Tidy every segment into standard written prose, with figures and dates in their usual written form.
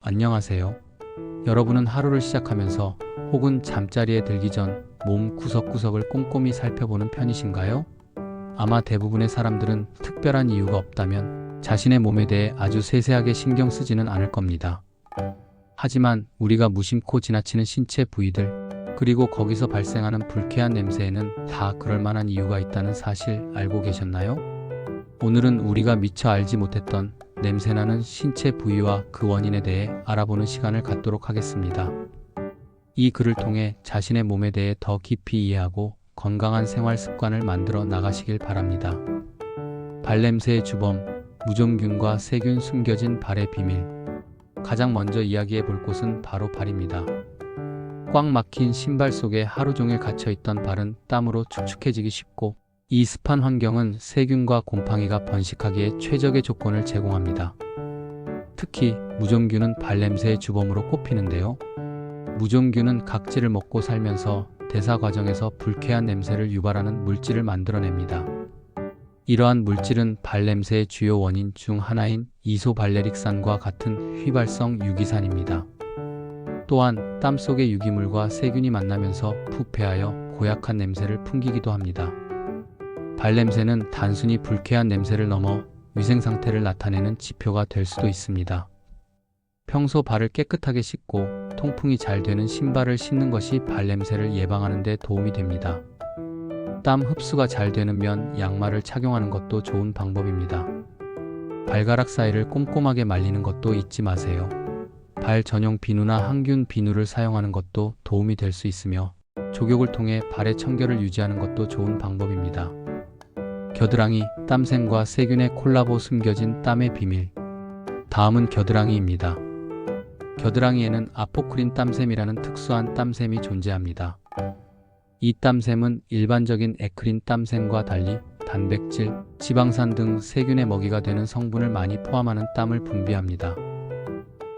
안녕하세요. 여러분은 하루를 시작하면서 혹은 잠자리에 들기 전 몸 구석구석을 꼼꼼히 살펴보는 편이신가요? 아마 대부분의 사람들은 특별한 이유가 없다면 자신의 몸에 대해 아주 세세하게 신경 쓰지는 않을 겁니다. 하지만 우리가 무심코 지나치는 신체 부위들, 그리고 거기서 발생하는 불쾌한 냄새에는 다 그럴 만한 이유가 있다는 사실 알고 계셨나요? 오늘은 우리가 미처 알지 못했던 냄새나는 신체 부위와 그 원인에 대해 알아보는 시간을 갖도록 하겠습니다. 이 글을 통해 자신의 몸에 대해 더 깊이 이해하고 건강한 생활 습관을 만들어 나가시길 바랍니다. 발냄새의 주범, 무좀균과 세균 숨겨진 발의 비밀. 가장 먼저 이야기해 볼 곳은 바로 발입니다. 꽉 막힌 신발 속에 하루 종일 갇혀있던 발은 땀으로 축축해지기 쉽고, 이 습한 환경은 세균과 곰팡이가 번식하기에 최적의 조건을 제공합니다. 특히 무좀균은 발냄새의 주범으로 꼽히는데요. 무좀균은 각질을 먹고 살면서 대사 과정에서 불쾌한 냄새를 유발하는 물질을 만들어냅니다. 이러한 물질은 발냄새의 주요 원인 중 하나인 이소발레릭산과 같은 휘발성 유기산입니다. 또한 땀 속의 유기물과 세균이 만나면서 부패하여 고약한 냄새를 풍기기도 합니다. 발냄새는 단순히 불쾌한 냄새를 넘어 위생 상태를 나타내는 지표가 될 수도 있습니다. 평소 발을 깨끗하게 씻고 통풍이 잘 되는 신발을 신는 것이 발냄새를 예방하는 데 도움이 됩니다. 땀 흡수가 잘 되는 면 양말을 착용하는 것도 좋은 방법입니다. 발가락 사이를 꼼꼼하게 말리는 것도 잊지 마세요. 발 전용 비누나 항균 비누를 사용하는 것도 도움이 될 수 있으며, 족욕을 통해 발의 청결을 유지하는 것도 좋은 방법입니다. 겨드랑이, 땀샘과 세균의 콜라보 숨겨진 땀의 비밀. 다음은 겨드랑이입니다. 겨드랑이에는 아포크린 땀샘이라는 특수한 땀샘이 존재합니다. 이 땀샘은 일반적인 에크린 땀샘과 달리 단백질, 지방산 등 세균의 먹이가 되는 성분을 많이 포함하는 땀을 분비합니다.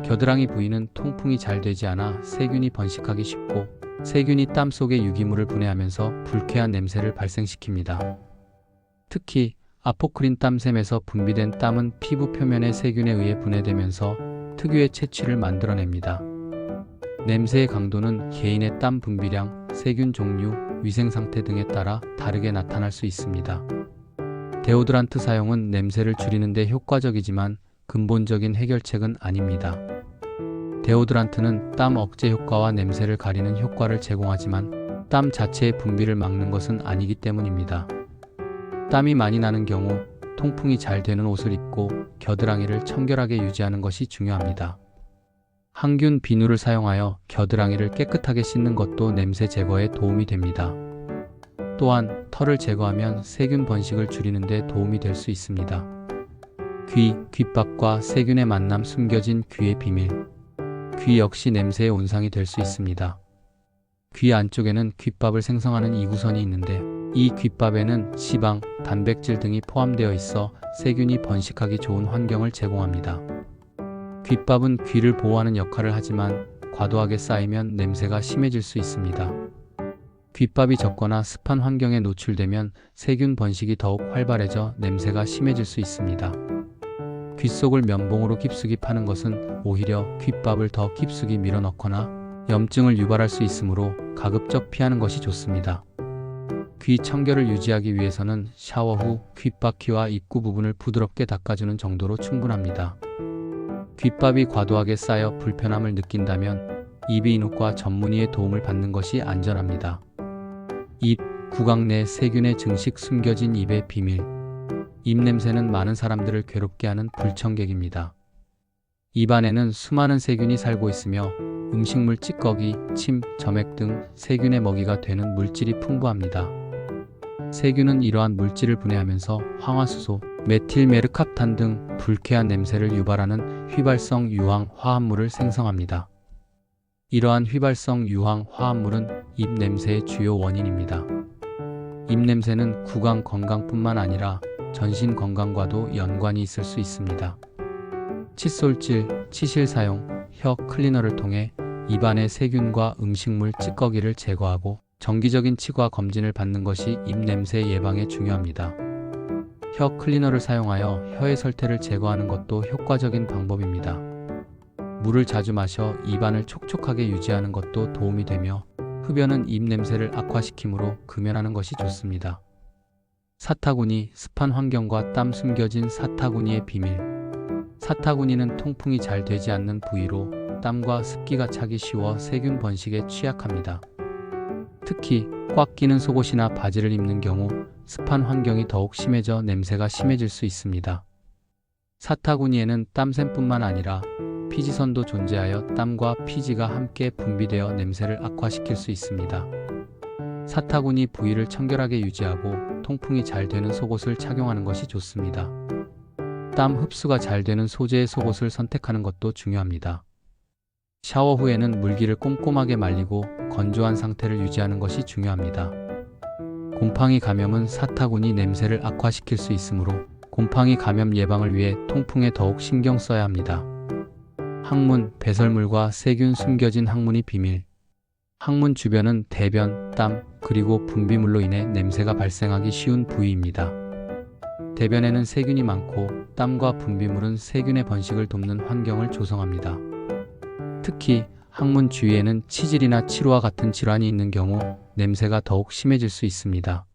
겨드랑이 부위는 통풍이 잘 되지 않아 세균이 번식하기 쉽고, 세균이 땀 속의 유기물을 분해하면서 불쾌한 냄새를 발생시킵니다. 특히 아포크린 땀샘에서 분비된 땀은 피부 표면의 세균에 의해 분해되면서 특유의 채취를 만들어냅니다. 냄새의 강도는 개인의 땀 분비량, 세균 종류, 위생 상태 등에 따라 다르게 나타날 수 있습니다. 데오드란트 사용은 냄새를 줄이는 데 효과적이지만 근본적인 해결책은 아닙니다. 데오드란트는 땀 억제 효과와 냄새를 가리는 효과를 제공하지만 땀 자체의 분비를 막는 것은 아니기 때문입니다. 땀이 많이 나는 경우 통풍이 잘 되는 옷을 입고 겨드랑이를 청결하게 유지하는 것이 중요합니다. 항균 비누를 사용하여 겨드랑이를 깨끗하게 씻는 것도 냄새 제거에 도움이 됩니다. 또한 털을 제거하면 세균 번식을 줄이는 데 도움이 될 수 있습니다. 귀, 귓밥과 세균의 만남 숨겨진 귀의 비밀. 귀 역시 냄새의 온상이 될 수 있습니다. 귀 안쪽에는 귓밥을 생성하는 이구선이 있는데, 이 귓밥에는 지방, 단백질 등이 포함되어 있어 세균이 번식하기 좋은 환경을 제공합니다. 귓밥은 귀를 보호하는 역할을 하지만 과도하게 쌓이면 냄새가 심해질 수 있습니다. 귓밥이 적거나 습한 환경에 노출되면 세균 번식이 더욱 활발해져 냄새가 심해질 수 있습니다. 귓속을 면봉으로 깊숙이 파는 것은 오히려 귓밥을 더 깊숙이 밀어넣거나 염증을 유발할 수 있으므로 가급적 피하는 것이 좋습니다. 귀 청결을 유지하기 위해서는 샤워 후 귓바퀴와 입구 부분을 부드럽게 닦아주는 정도로 충분합니다. 귓밥이 과도하게 쌓여 불편함을 느낀다면 이비인후과 전문의의 도움을 받는 것이 안전합니다. 입, 구강 내 세균의 증식 숨겨진 입의 비밀. 입냄새는 많은 사람들을 괴롭게 하는 불청객입니다. 입 안에는 수많은 세균이 살고 있으며 음식물 찌꺼기, 침, 점액 등 세균의 먹이가 되는 물질이 풍부합니다. 세균은 이러한 물질을 분해하면서 황화수소, 메틸메르캅탄 등 불쾌한 냄새를 유발하는 휘발성 유황 화합물을 생성합니다. 이러한 휘발성 유황 화합물은 입냄새의 주요 원인입니다. 입냄새는 구강 건강뿐만 아니라 전신 건강과도 연관이 있을 수 있습니다. 칫솔질, 치실 사용, 혀 클리너를 통해 입안의 세균과 음식물 찌꺼기를 제거하고 정기적인 치과 검진을 받는 것이 입냄새 예방에 중요합니다. 혀 클리너를 사용하여 혀의 설태를 제거하는 것도 효과적인 방법입니다. 물을 자주 마셔 입안을 촉촉하게 유지하는 것도 도움이 되며 흡연은 입 냄새를 악화시키므로 금연하는 것이 좋습니다. 사타구니, 습한 환경과 땀 숨겨진 사타구니의 비밀. 사타구니는 통풍이 잘 되지 않는 부위로 땀과 습기가 차기 쉬워 세균 번식에 취약합니다. 특히 꽉 끼는 속옷이나 바지를 입는 경우 습한 환경이 더욱 심해져 냄새가 심해질 수 있습니다. 사타구니에는 땀샘뿐만 아니라 피지선도 존재하여 땀과 피지가 함께 분비되어 냄새를 악화시킬 수 있습니다. 사타구니 부위를 청결하게 유지하고 통풍이 잘 되는 속옷을 착용하는 것이 좋습니다. 땀 흡수가 잘 되는 소재의 속옷을 선택하는 것도 중요합니다. 샤워 후에는 물기를 꼼꼼하게 말리고 건조한 상태를 유지하는 것이 중요합니다. 곰팡이 감염은 사타구니 냄새를 악화시킬 수 있으므로 곰팡이 감염 예방을 위해 통풍에 더욱 신경 써야 합니다. 항문, 배설물과 세균 숨겨진 항문이 비밀. 항문 주변은 대변, 땀, 그리고 분비물로 인해 냄새가 발생하기 쉬운 부위입니다. 대변에는 세균이 많고 땀과 분비물은 세균의 번식을 돕는 환경을 조성합니다. 특히 항문 주위에는 치질이나 치루와 같은 질환이 있는 경우 냄새가 더욱 심해질 수 있습니다.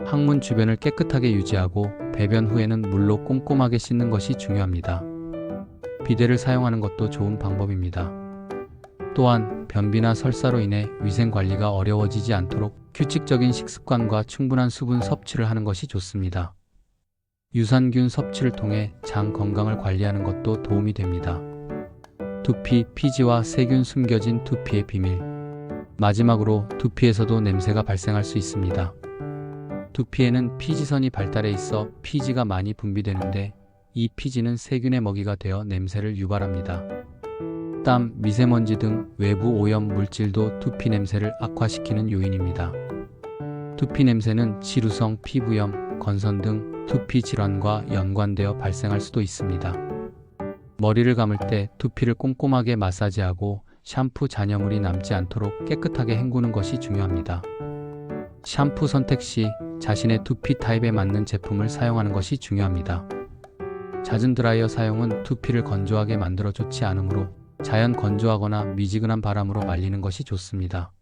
항문 주변을 깨끗하게 유지하고 배변 후에는 물로 꼼꼼하게 씻는 것이 중요합니다. 비데를 사용하는 것도 좋은 방법입니다. 또한 변비나 설사로 인해 위생 관리가 어려워지지 않도록 규칙적인 식습관과 충분한 수분 섭취를 하는 것이 좋습니다. 유산균 섭취를 통해 장 건강을 관리하는 것도 도움이 됩니다. 두피, 피지와 세균 숨겨진 두피의 비밀. 마지막으로 두피에서도 냄새가 발생할 수 있습니다. 두피에는 피지선이 발달해 있어 피지가 많이 분비되는데 이 피지는 세균의 먹이가 되어 냄새를 유발합니다. 땀, 미세먼지 등 외부 오염 물질도 두피 냄새를 악화시키는 요인입니다. 두피 냄새는 지루성 피부염, 건선 등 두피 질환과 연관되어 발생할 수도 있습니다. 머리를 감을 때 두피를 꼼꼼하게 마사지하고 샴푸 잔여물이 남지 않도록 깨끗하게 헹구는 것이 중요합니다. 샴푸 선택 시 자신의 두피 타입에 맞는 제품을 사용하는 것이 중요합니다. 잦은 드라이어 사용은 두피를 건조하게 만들어 좋지 않으므로 자연 건조하거나 미지근한 바람으로 말리는 것이 좋습니다.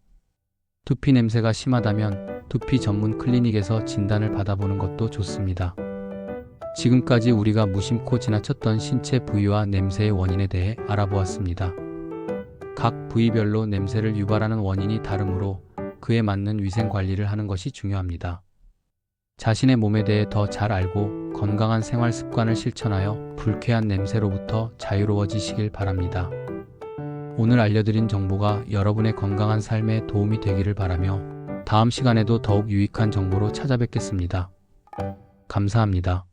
두피 냄새가 심하다면 두피 전문 클리닉에서 진단을 받아보는 것도 좋습니다. 지금까지 우리가 무심코 지나쳤던 신체 부위와 냄새의 원인에 대해 알아보았습니다. 각 부위별로 냄새를 유발하는 원인이 다르므로 그에 맞는 위생 관리를 하는 것이 중요합니다. 자신의 몸에 대해 더 잘 알고 건강한 생활 습관을 실천하여 불쾌한 냄새로부터 자유로워지시길 바랍니다. 오늘 알려드린 정보가 여러분의 건강한 삶에 도움이 되기를 바라며 다음 시간에도 더욱 유익한 정보로 찾아뵙겠습니다. 감사합니다.